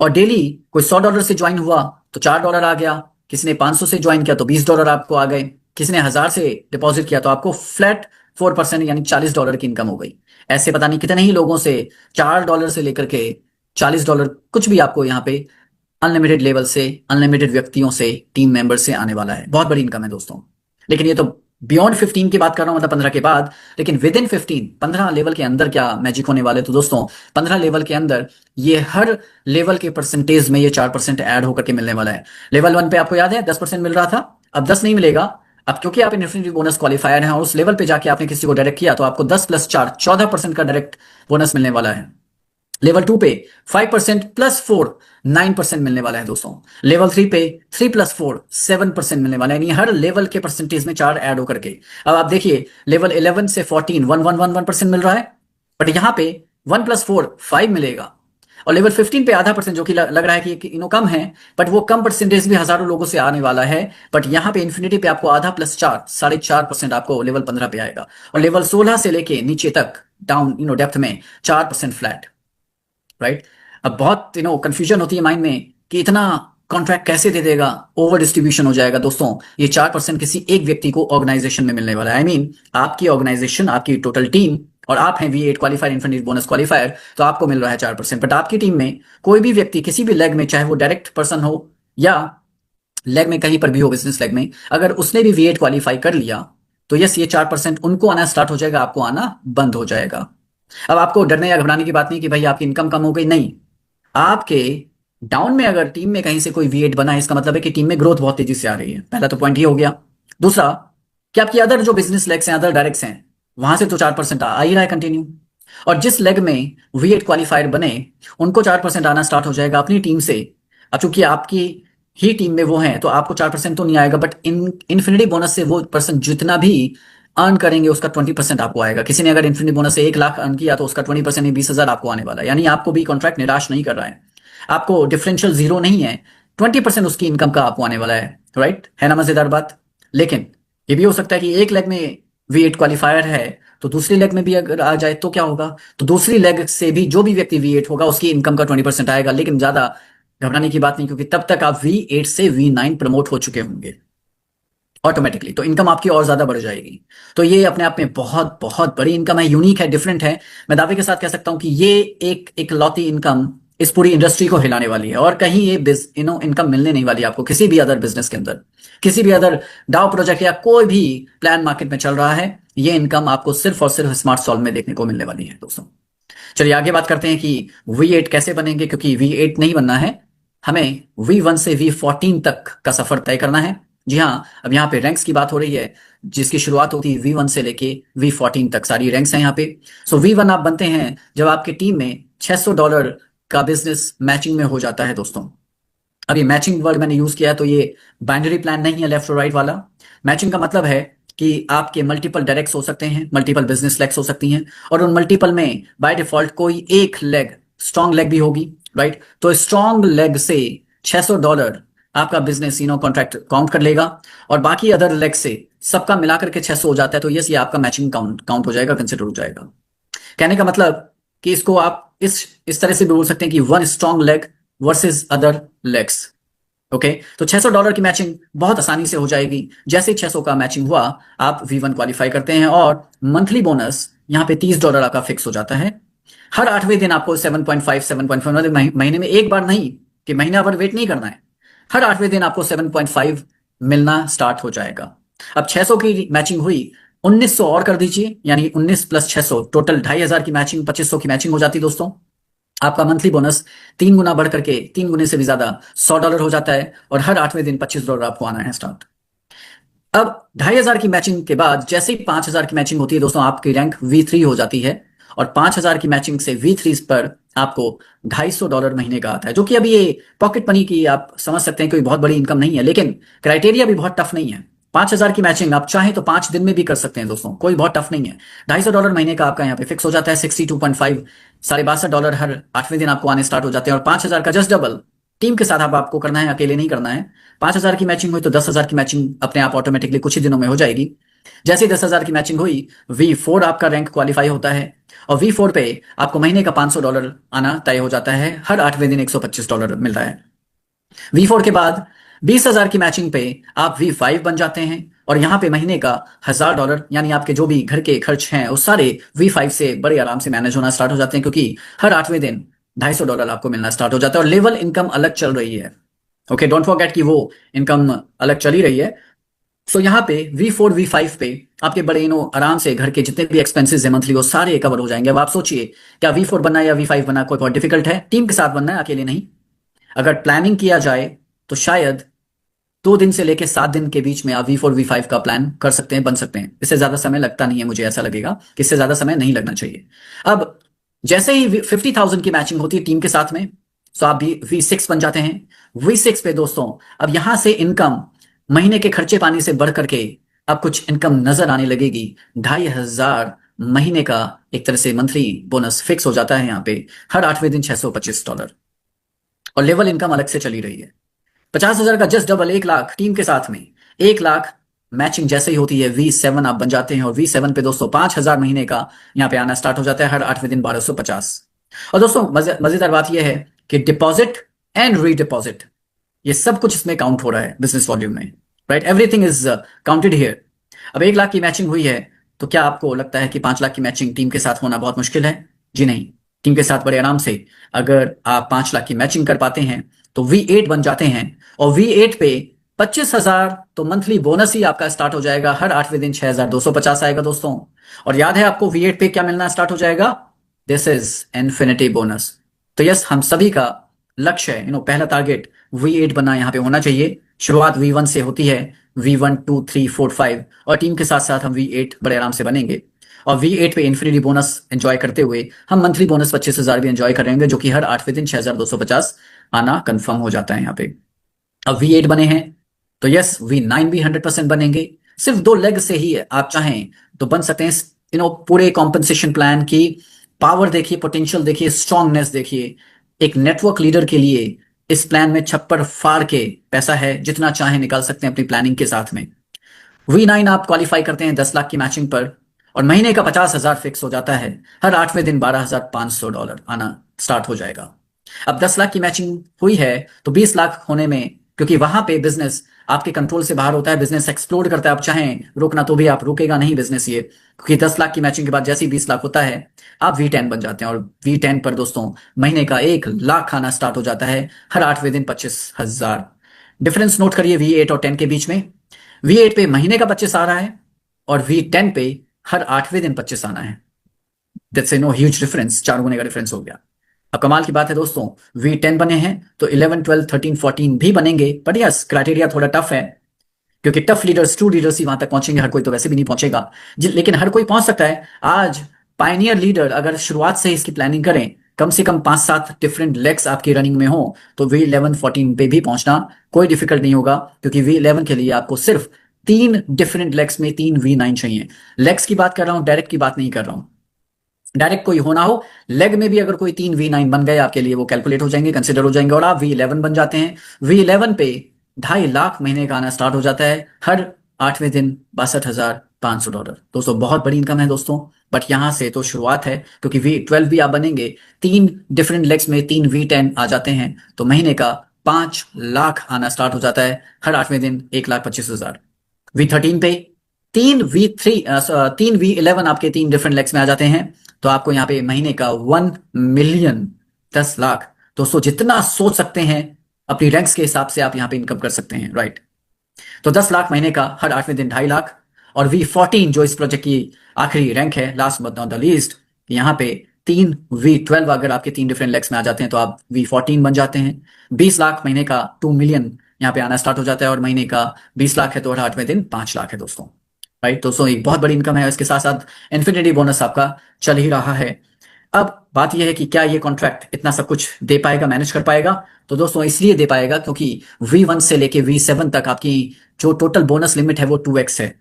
और डेली कोई $100 से ज्वाइन हुआ तो $4 आ गया, किसी ने 500 से ज्वाइन किया तो $20 आपको आ गए, किसी ने 1000 से डिपॉजिट किया तो आपको फ्लैट 4% यानी $40 की इनकम हो गई। ऐसे पता नहीं कितने ही लोगों से $4 से लेकर के $40 कुछ भी आपको यहाँ पे अनलिमिटेड लेवल से, अनलिमिटेड व्यक्तियों से, टीम मेंबर से आने वाला है। बहुत बड़ी इनकम है दोस्तों। लेकिन ये तो बियॉन्ड 15 की बात कर रहा हूं, मतलब 15 के बाद। लेकिन विद इन 15, 15 लेवल के अंदर क्या मैजिक होने वाले? तो दोस्तों 15 लेवल के अंदर ये हर लेवल के परसेंटेज में ये 4% ऐड होकर के मिलने वाला है। लेवल 1 पे आपको याद है 10% मिल रहा था, अब 10 नहीं मिलेगा। अब क्योंकि आप इन्फिनिटी बोनस क्वालिफायर हैं और उस लेवल पे जाके आपने किसी को डायरेक्ट किया, तो आपको 10 + 4 14% का डायरेक्ट बोनस मिलने वाला है। लेवल 2 पे 5% + 4 9% मिलने वाला है दोस्तों। लेवल 3 पे 3 + 4 7% मिलने वाला है, यानी हर लेवल के परसेंटेज में 4 ऐड होकर के। अब आप देखिए लेवल 11 से 14 1 मिल रहा है, बट यहां पे 1 + 4 5 मिलेगा, और लेवल 15 पे आधा % जो कि लग रहा है कि कम है, बट वो कम परसेंटेज भी हजारों लोगों से आने वाला है। बट यहाँ पे इन्फिनिटी पे आपको आधा + 4 4.5% आपको लेवल 15 पे आएगा, और लेवल 16 से लेके नीचे तक डाउन डेप्थ में 4% फ्लैट, राइट। अब बहुत कंफ्यूजन होती है माइंड में कि इतना कॉन्ट्रैक्ट कैसे दे देगा, ओवर डिस्ट्रीब्यूशन हो जाएगा। दोस्तों ये 4% किसी एक व्यक्ति को ऑर्गेनाइजेशन में मिलने वाला है। आई मीन आपकी ऑर्गेनाइजेशन, आपकी टोटल टीम, और आप हैं V8 qualifier, infinity bonus qualifier, तो आपको मिल रहा है 4%। बट आपकी टीम में कोई भी व्यक्ति किसी भी लेग में, चाहे वो डायरेक्ट पर्सन हो या लेग में कहीं पर भी हो, बिजनेस लेग में, अगर उसने भी V8 क्वालिफाई कर लिया तो यस, ये 4% उनको आना स्टार्ट हो जाएगा, आपको आना बंद हो जाएगा। अब आपको डरने या घबराने की बात नहीं कि भाई आपकी इनकम कम हो गई, नहीं। आपके डाउन में अगर टीम में कहीं से कोई V8 बना है, इसका मतलब है कि टीम में ग्रोथ बहुत तेजी से आ रही है। पहला तो पॉइंट ये हो गया। दूसरा कि आपकी अदर जो बिजनेस लेग्स हैं, अदर डायरेक्ट्स हैं, वहां से तो 4% आ ही रहा है कंटिन्यू, और जिस लेग में V8 क्वालिफायर बने उनको 4% आना स्टार्ट हो जाएगा अपनी टीम से। अब चूंकि आपकी ही टीम में वो है तो आपको 4% तो नहीं आएगा, बट इन्फिनिटी बोनस से वो पर्सन जितना भी अर्न करेंगे उसका 20% आपको आएगा। किसी ने अगर इन्फिनिटी बोनस से 1 लाख अर्न किया तो उसका 20% 20,000 आपको आने वाला है। यानी आपको भी कॉन्ट्रैक्ट निराश नहीं कर रहा है, आपको डिफरेंशियल 0 नहीं है, 20% उसकी इनकम का आपको आने वाला है, राइट। है ना मजेदार बात। लेकिन ये भी हो सकता है कि एक लेग में V8 क्वालिफायर है तो दूसरी लेग में भी अगर आ जाए तो क्या होगा? तो दूसरी लेग से भी जो भी व्यक्ति V8 होगा उसकी इनकम का 20% आएगा। लेकिन ज्यादा घबराने की बात नहीं, क्योंकि तब तक आप V8 से V9 प्रमोट हो चुके होंगे ऑटोमेटिकली, तो इनकम आपकी और ज्यादा बढ़ जाएगी। तो ये अपने आप में बहुत बहुत बड़ी इनकम है, यूनिक है, डिफरेंट है। मैं दावे के साथ कह सकता हूं कि ये एक इकलौती इनकम इस पूरी इंडस्ट्री को हिलाने वाली है, और कहीं ये इनकम मिलने नहीं वाली आपको किसी भी अदर बिजनेस के अंदर, किसी भी अदर डाउ प्रोजेक्ट या कोई भी प्लान मार्केट में चल रहा है। ये इनकम आपको सिर्फ और सिर्फ स्मार्ट सॉल्व में देखने को मिलने वाली है दोस्तों। चलिए आगे बात करते हैं कि V8 कैसे बनेंगे, क्योंकि V8 नहीं बनना है, हमें V1 से V14 तक का सफर तय करना है। जी हाँ, अब यहाँ पे रैंक्स की बात हो रही है, जिसकी शुरुआत होती है V1 से लेके V14 तक, सारी रैंक्स हैं यहाँ पे। सो V1 आप बनते हैं जब आपकी टीम में $600 का बिजनेस मैचिंग में हो जाता है दोस्तों। अब ये मैचिंग वर्ड मैंने यूज किया है, तो ये बाइनरी प्लान नहीं है लेफ्ट और राइट वाला। मैचिंग का मतलब है कि आपके मल्टीपल डायरेक्ट्स हो सकते हैं, मल्टीपल बिजनेस लेग्स हो सकती हैं, और उन मल्टीपल में बाय डिफॉल्ट कोई एक लेग स्ट्रॉन्ग लेग भी होगी, राइट। तो स्ट्रॉन्ग लेग से $600 आपका बिजनेस कॉन्ट्रैक्ट काउंट कर लेगा, और बाकी अदर लेग से सबका मिलाकर के 600 हो जाता है, तो यस ये आपका मैचिंग काउंट हो जाएगा, कंसिडर हो जाएगा। कहने का मतलब कि इसको आप इस तरह से भी बोल सकते हैं कि one strong leg versus other legs, okay. तो $600 की मैचिंग बहुत आसानी से हो जाएगी। जैसे ही 600 का मैचिंग हुआ आप V1 क्वालिफाई करते हैं, और मंथली बोनस यहाँ पे $30 का फिक्स हो जाता है। हर 8वें दिन आपको 7.5 7.5 महीने में एक बार नहीं कि महीना भर वेट नहीं करना है, हर 8वें दिन आपको 7.5 मिलना स्टार्ट हो जाएगा। अब 600 की मैचिंग हुई, 1900 और कर दीजिए, यानी 19 + 600 टोटल 2500 की मैचिंग, 2500 की मैचिंग हो जाती दोस्तों। आपका मंथली बोनस 3 गुना बढ़ करके 3 गुने से भी ज्यादा $100 हो जाता है, और हर 8वें दिन $25 आपको आना है स्टार्ट। अब 2500 की मैचिंग के बाद जैसे ही 5000 की मैचिंग होती है दोस्तों, आपकी रैंक V3 हो जाती है, और 5000 की मैचिंग से V3 पर आपको $250 महीने का आता है, जो कि अभी ये पॉकेट मनी की आप समझ सकते हैं कोई बहुत बड़ी इनकम नहीं है, लेकिन क्राइटेरिया भी बहुत टफ नहीं है। 5,000 की मैचिंग आप चाहें तो 5 दिन में भी कर सकते हैं दोस्तों, कोई बहुत टफ नहीं है। $250 महीने का आपका यहाँ पे फिक्स हो जाता है। 62.5 $62.5 हर 8वें दिन आपको आने स्टार्ट हो जाते हैं। और 5,000 का जस्ट डबल टीम के साथ आपको करना है, अकेले नहीं करना है। 5,000 की मैचिंग हुई तो 10,000 की मैचिंग अपने आप ऑटोमेटिकली कुछ ही दिनों में हो जाएगी। जैसे ही 10,000 की मैचिंग हुई, V4 आपका रैंक क्वालिफाई होता है और V4 पे आपको महीने का $500 आना तय हो जाता है। हर 8वें दिन $125 मिलता है। V4 के बाद 20,000 की मैचिंग पे आप V5 बन जाते हैं और यहाँ पे महीने का $1,000 यानी आपके जो भी घर के खर्च हैं वो सारे V5 से बड़े आराम से मैनेज होना स्टार्ट हो जाते हैं, क्योंकि हर 8वें दिन $250 आपको मिलना स्टार्ट हो जाता है और लेवल इनकम अलग चल रही है। ओके, डोंट फॉरगेट कि वो इनकम अलग चल ही रही है। सो यहाँ पे V4 V5 पे आपके बड़े आराम से घर के जितने भी एक्सपेंसेस है मंथली वो सारे कवर हो जाएंगे। अब आप सोचिए, क्या V4 बनना या V5 बनना कोई बहुत डिफिकल्ट है? टीम के साथ बनना है, अकेले नहीं। अगर प्लानिंग किया जाए तो शायद 2 दिन से लेकर 7 दिन के बीच में आप V4 V5 का प्लान कर सकते हैं, बन सकते हैं। इससे ज्यादा समय लगता नहीं है, मुझे ऐसा लगेगा कि इससे ज्यादा समय नहीं लगना चाहिए। अब जैसे ही 50,000 की मैचिंग होती है टीम के साथ में, तो आप भी V6 बन जाते हैं। V6 पे दोस्तों अब यहां से इनकम महीने के खर्चे पानी से बढ़ करके अब कुछ इनकम नजर आने लगेगी। 2,500 महीने का एक तरह से मंथली बोनस फिक्स हो जाता है यहाँ पे। हर 8वें दिन $625 और लेवल इनकम अलग से चली रही है। 50,000 का जस्ट डबल 1 लाख टीम के साथ में। 1 लाख मैचिंग जैसे ही होती है V7 आप बन जाते हैं और V7 पे दोस्तों 5,000 महीने का यहाँ पे आना स्टार्ट हो जाता है। हर 8वें दिन 1,250। और दोस्तों मजेदार बात यह है कि डिपॉजिट एंड रीडिपॉजिट ये सब कुछ इसमें काउंट हो रहा है बिजनेस वॉल्यूम में, right? Everything is counted here. अब 1 लाख की मैचिंग हुई है तो क्या आपको लगता है कि 5 लाख की मैचिंग टीम के साथ होना बहुत मुश्किल है? जी नहीं, टीम के साथ बड़े आराम से अगर आप 5 लाख की मैचिंग कर पाते हैं तो V8 बन जाते हैं और V8 पे 25,000 तो मंथली बोनस ही आपका स्टार्ट हो जाएगा। हर 8वें दिन 6,250 आएगा दोस्तों। और याद है आपको V8 पे क्या मिलना स्टार्ट हो जाएगा? This is infinity bonus. तो यस, हम सभी का लक्ष्य है, पहला टारगेट V8 बनना यहाँ पे होना चाहिए। शुरुआत V1 से होती है, V1 2 3 4 5 और टीम के साथ साथ हम V8 बड़े आराम से बनेंगे और V8 पे इन्फिनिटी बोनस एंजॉय करते हुए हम मंथली बोनस 25,000 भी एंजॉय करेंगे, जो कि हर 8वें दिन 6,250 आना कंफर्म हो जाता है यहाँ पे। अब V8 बने हैं तो यस, V9 भी 100% बनेंगे। सिर्फ 2 लेग से ही आप चाहें तो बन सकते हैं। पूरे कॉम्पनसेशन प्लान की पावर देखिए, पोटेंशियल देखिए, स्ट्रांगनेस देखिए। एक नेटवर्क लीडर के लिए इस प्लान में छप्पर फाड़ के पैसा है, जितना चाहे निकाल सकते हैं अपनी प्लानिंग के साथ में। V9 आप क्वालिफाई करते हैं 10 लाख की मैचिंग पर और महीने का 50,000 फिक्स हो जाता है। हर 8वें दिन $12,500 आना स्टार्ट हो जाएगा। अब 10 लाख की मैचिंग हुई है तो 20 लाख होने में, क्योंकि वहां पे बिजनेस आपके कंट्रोल से बाहर होता है, बिजनेस एक्सप्लोड करता है। आप चाहें रोकना तो भी आप रुकेगा नहीं बिजनेस ये, क्योंकि 10 लाख की मैचिंग के बाद जैसे ही 20 लाख होता है आप V10 बन जाते हैं और V10 पर दोस्तों महीने का 1 लाख आना स्टार्ट हो जाता है। हर 8वें दिन 25,000। डिफरेंस नोट करिए V8 और 10 के बीच में। V8 पे महीने का 25 आ रहा है और V10 पे हर 8वें दिन 25 आना है। दैट्स नो ह्यूज डिफरेंस, 4 गुने का डिफरेंस हो गया। अब कमाल की बात है दोस्तों, V10 बने हैं तो 11 12 13 14 भी बनेंगे। बट यस, क्राइटेरिया थोड़ा टफ है, क्योंकि टफ लीडर्स, ट्रू लीडर्स ही वहां तक पहुंचेंगे। हर कोई तो वैसे भी नहीं पहुंचेगा, लेकिन हर कोई पहुंच सकता है। आज पायनियर लीडर अगर शुरुआत से इसकी प्लानिंग करें, कम से कम 5-7 डिफरेंट लेग्स आपकी रनिंग में हो, तो V11 14 पे भी पहुंचना कोई डिफिकल्ट नहीं होगा, क्योंकि V11 के लिए आपको सिर्फ 3 डिफरेंट लेग्स में 3 V9 चाहिए। लेग्स की बात कर रहा हूं, डायरेक्ट की बात नहीं कर रहा हूं। डायरेक्ट कोई होना हो, लेग में भी अगर कोई 3 V9 बन गए आपके लिए, वो कैलकुलेट हो जाएंगे, कंसिडर हो जाएंगे और आप V11 बन जाते हैं। V11 पे 2.5 लाख महीने का आना स्टार्ट हो जाता है। हर 8वें दिन $62,500। दोस्तों बहुत बड़ी इनकम है दोस्तों, बट यहां से तो शुरुआत है, क्योंकि V12 भी आप बनेंगे, 3 डिफरेंट लेग्स में 3 V10 आ जाते हैं तो महीने का 5 लाख आना स्टार्ट हो जाता है। हर 8वें दिन 1,25,000। V13 पे 3 V11 आपके 3 डिफरेंट लेग्स में आ जाते हैं तो आपको यहाँ पे महीने का 1 मिलियन 10 लाख। दोस्तों जितना सोच सकते हैं अपनी रैंक्स के हिसाब से आप यहाँ पे इनकम कर सकते हैं, राइट? तो 10 लाख महीने का, हर 8वें दिन 2.5 लाख। और V14 जो इस प्रोजेक्ट की आखिरी रैंक है, last but not the least, यहाँ पे 3 V12 अगर आपके 3 डिफरेंट लेग्स में आ जाते हैं तो आप V14 बन जाते हैं। 20 लाख महीने का 2 मिलियन यहाँ पे आना स्टार्ट हो जाता है और महीने का 20 लाख है तो हर 8वें दिन 5 लाख है दोस्तों, राइट? दोस्तों एक बहुत बड़ी इनकम है। इसके साथ साथ इन्फिनिटी बोनस आपका चल ही रहा है। अब बात यह है कि क्या ये कॉन्ट्रैक्ट इतना सब कुछ दे पाएगा, मैनेज कर पाएगा? तो दोस्तों इसलिए दे पाएगा क्योंकि V1 से लेके V7 तक आपकी जो टोटल बोनस लिमिट है वो 2x है।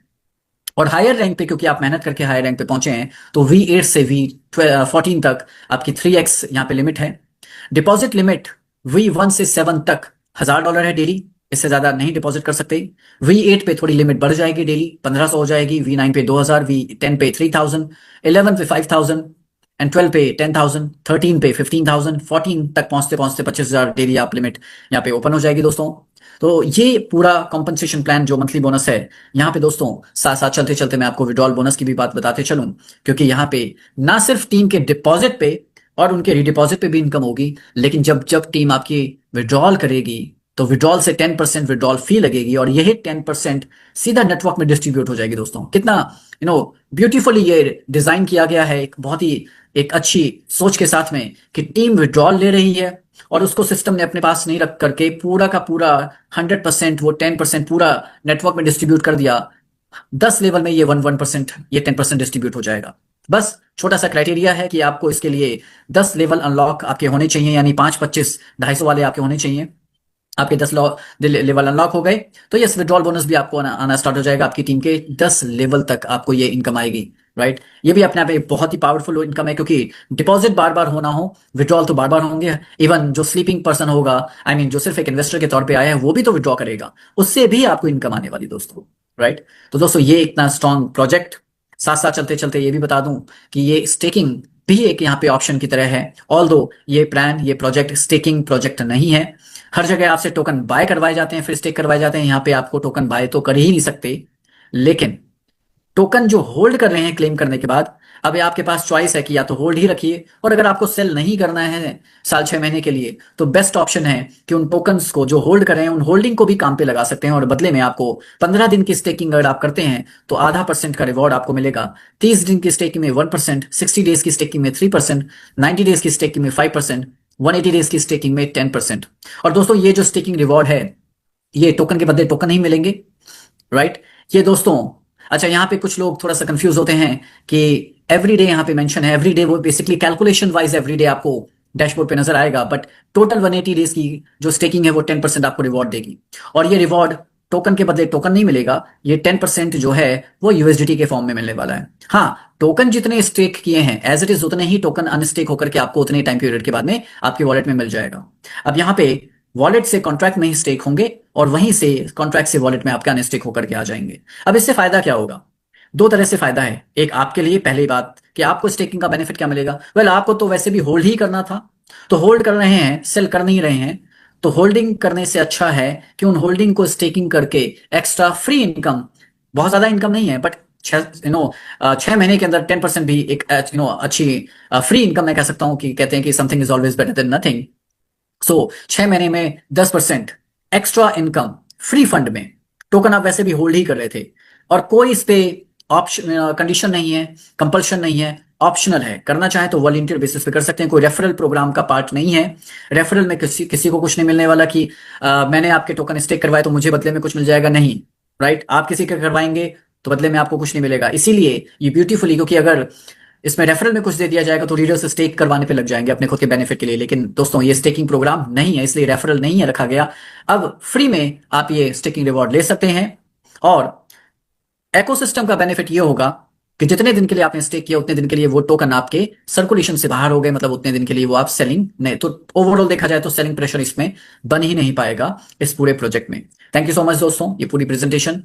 और हायर रैंक पे क्योंकि आप मेहनत करके हायर रैंक पे पहुंचे हैं तो V8 से V14 तक आपकी 3x यहाँ पे लिमिट है। डिपॉजिट लिमिट V1 से 7 तक $1000 है डेली, इससे ज्यादा नहीं डिपॉजिट कर सकते। V8 पे थोड़ी लिमिट बढ़ जाएगी, डेली 1500 हो जाएगी, V9 पे 2000, V10 पे 3000, 11 पे 5000 एंड 12 पे 10,000, 13 पे 15,000, 14 तक पहुंचते पहुंचते 25,000 डेली आप लिमिट यहाँ पे ओपन हो जाएगी दोस्तों। तो ये पूरा कॉम्पनसेशन प्लान जो मंथली बोनस है, यहाँ पे दोस्तों साथ साथ चलते चलते मैं आपको विड्रॉल बोनस की भी बात बताते चलूं, क्योंकि यहाँ पे ना सिर्फ टीम के डिपॉजिट पे और उनके रिडिपॉजिट पे भी इनकम होगी, लेकिन जब जब टीम आपकी विड्रॉल करेगी तो विड्रॉल से 10% विड्रॉल फी लगेगी और यही 10% सीधा नेटवर्क में डिस्ट्रीब्यूट हो जाएगी दोस्तों। कितना ब्यूटीफुली ये डिजाइन किया गया है, एक बहुत ही एक अच्छी सोच के साथ में कि टीम विड्रॉल ले रही है और उसको सिस्टम ने अपने पास नहीं रख करके पूरा का पूरा 100% वो 10% पूरा नेटवर्क में डिस्ट्रीब्यूट कर दिया। 10 लेवल में ये 1% ये 10% डिस्ट्रीब्यूट हो जाएगा। बस छोटा सा क्राइटेरिया है कि आपको इसके लिए 10 लेवल अनलॉक आपके होने चाहिए, यानी 5, 25, 250 वाले आपके होने चाहिए। आपके 10 लेवल अनलॉक हो गए तो यस विड्रॉल बोनस भी आपको आना स्टार्ट हो जाएगा। आपकी टीम के 10 लेवल तक आपको ये इनकम आएगी, राइट। ये भी अपने आप एक बहुत ही पावरफुल इनकम है, क्योंकि डिपॉजिट बार बार होना हो, विड्रॉल तो बार बार होंगे। इवन जो स्लीपिंग पर्सन होगा, जो सिर्फ एक इन्वेस्टर के तौर पे आया है, वो भी तो विड्रॉ करेगा, उससे भी आपको इनकम आने वाली दोस्तों, राइट। तो दोस्तों ये इतना स्ट्रॉन्ग प्रोजेक्ट, साथ साथ चलते चलते ये भी बता दूं कि ये स्टेकिंग भी एक यहाँ पे ऑप्शन की तरह है। ऑल्दो ये प्लान, ये प्रोजेक्ट स्टेकिंग प्रोजेक्ट नहीं है। हर जगह आपसे टोकन बाय करवाए जाते हैं, फिर स्टेक करवाए जाते हैं। यहाँ पे आपको टोकन बाय तो कर ही नहीं सकते, लेकिन टोकन जो होल्ड कर रहे हैं क्लेम करने के बाद, अब आपके पास चॉइस है कि या तो होल्ड ही रखिए, और अगर आपको सेल नहीं करना है साल 6 महीने के लिए, तो बेस्ट ऑप्शन है कि उन टोकन्स को जो होल्ड कर रहे हैं उन होल्डिंग को भी काम पे लगा सकते हैं, और बदले में आपको 15 दिन की स्टेकिंग अगर आप करते हैं तो आधा % का रिवॉर्ड आपको मिलेगा। 30 दिन की स्टेकिंग में 1%, 60 डेज की स्टेकिंग में 3%, 90 डेज की स्टेकिंग में 5%, 180 डेज की स्टेकिंग में 10%। और दोस्तों ये जो स्टेकिंग रिवॉर्ड है, ये टोकन के बदले टोकन ही मिलेंगे, राइट। ये दोस्तों अच्छा, यहाँ पे कुछ लोग थोड़ा सा कंफ्यूज होते हैं कि एवरीडे यहाँ पे मेंशन है। एवरीडे वो बेसिकली कैलकुलेशन वाइज एवरीडे आपको डैशबोर्ड पे नजर आएगा, बट टोटल 180 डेज की जो स्टेकिंग है वो 10% आपको रिवॉर्ड देगी। और ये रिवॉर्ड टोकन के बदले टोकन नहीं मिलेगा, ये 10% जो है वो USDT के फॉर्म में मिलने वाला है। हाँ, टोकन जितने स्टेक किए हैं एज इट इज उतने ही टोकन अनस्टेक होकर के आपको उतने टाइम पीरियड के बाद में आपके वॉलेट में मिल जाएगा। अब यहाँ पे वॉलेट से कॉन्ट्रैक्ट में ही स्टेक होंगे और वहीं से कॉन्ट्रैक्ट से वॉलेट में आपका अनस्टेक होकर के आ जाएंगे। अब इससे फायदा क्या होगा? 2 तरह से फायदा है। एक आपके लिए, पहली बात कि आपको स्टेकिंग का बेनिफिट क्या मिलेगा? वेल, आपको तो वैसे भी होल्ड ही करना था, तो होल्ड कर रहे हैं, सेल कर नहीं रहे हैं, तो होल्डिंग करने से अच्छा है कि उन होल्डिंग को स्टेकिंग करके एक्स्ट्रा फ्री इनकम, बहुत ज्यादा इनकम नहीं है बट 6 महीने के अंदर 10% भी एक अच्छी फ्री इनकम मैं कह सकता हूं, कि कहते हैं कि something is always better than nothing. So 6 महीने में 10% एक्स्ट्रा इनकम फ्री फंड में, टोकन आप वैसे भी होल्ड ही कर रहे थे, और कोई इस पे ऑप्शन कंडीशन नहीं है, कंपल्शन नहीं है, ऑप्शनल है। करना चाहे तो वॉलंटियर बेसिस पे कर सकते हैं, कोई रेफरल प्रोग्राम का पार्ट नहीं है। रेफरल में किसी को कुछ नहीं मिलने वाला कि मैंने आपके टोकन स्टेक करवाए तो मुझे बदले में कुछ मिल जाएगा, नहीं, राइट। आप किसी का करवाएंगे तो बदले में आपको कुछ नहीं मिलेगा। इसीलिए ये ब्यूटीफुली, क्योंकि अगर इसमें रेफरल में कुछ दे दिया जाएगा तो रीडर से स्टेक करवाने पे लग जाएंगे अपने खुद के बेनिफिट के लिए। लेकिन दोस्तों ये स्टेकिंग प्रोग्राम नहीं है, इसलिए रेफरल नहीं है रखा गया। अब फ्री में आप ये स्टेकिंग रिवॉर्ड ले सकते हैं, और इकोसिस्टम का बेनिफिट ये होगा कि जितने दिन के लिए आपने स्टेक किया उतने दिन के लिए वो टोकन आपके सर्कुलेशन से बाहर हो गए, मतलब उतने दिन के लिए वो आप सेलिंग नहीं, तो ओवरऑल देखा जाए तो सेलिंग प्रेशर इसमें बन ही नहीं पाएगा इस पूरे प्रोजेक्ट में। थैंक यू सो मच दोस्तों, ये पूरी प्रेजेंटेशन